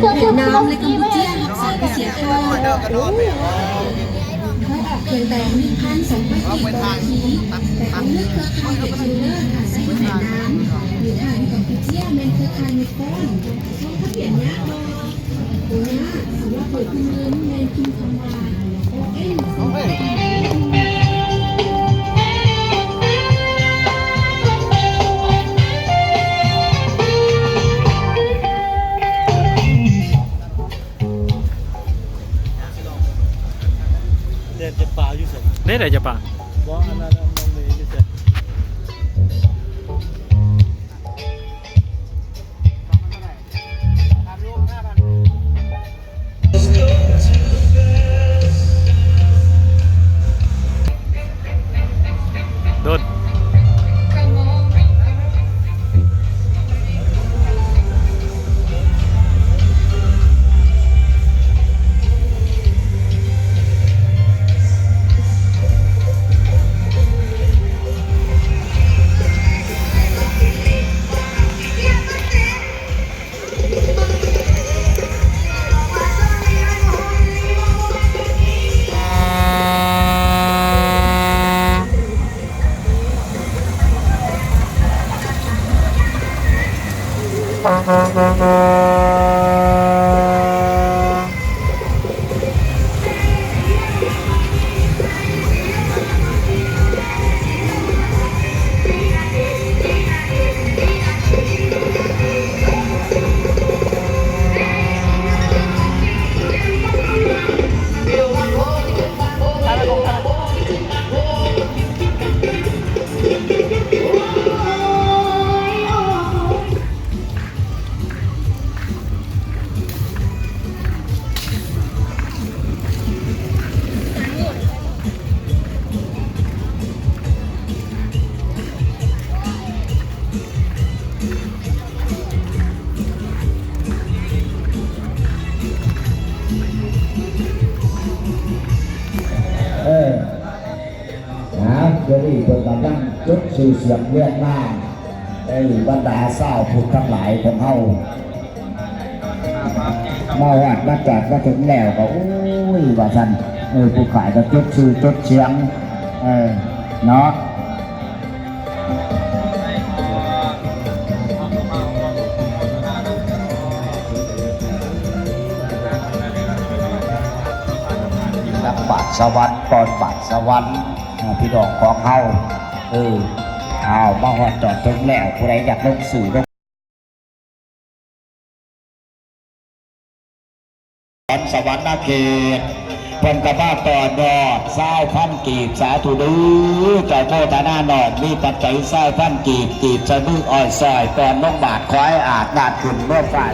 เวียดนามและกัมพูชาหักษาไปเสียค่าเขาออกเพียงแต่1,200 ต่อทีแต่เอาเลือกเครือข่ายเดอะทิวเลอร์ค่ะใส่เวียดนามอยู่ทางกัมพูชาเป็นเครือข่ายในก้อนต้องเปลี่ยนเนี้ยตัวนี้สำหรับเปิดเงินในพิมพ์คำว่าโอเอ็นเดินจะป่าอยู่เสร็จ นี่ไหนจะป่า ว่าอันนั้นน้องเมย์อยู่เสร็จโดนเดี๋ยวนี้เป็นกำลังจุดสื่อเสียงเวียดนามบรรดาเศร้าผู้ทั้งหลายของเฮามาวัดมาจัดมาถึงแล้วก็อุ้ยว่าท่านผู้ขายก็จุดสื่อจุดเสียงเนาะนักบาทสวรรค์ตอนบาทสวรรค์พี่น้องของเฮาเอามาหอดจอดถึงแล้วผู้ใดอยากลงสู่ลงสวรรค์นาเขตเป็นกระบ้าต่อยอด20,000 กีบสาธุดื้อใจโทษนาหนอกมีปัจจัย20,000 กีบสะดื้ออ้อยซอยตอนลงบาทควายอาจนาดขึ้นเมื่อฝ่าย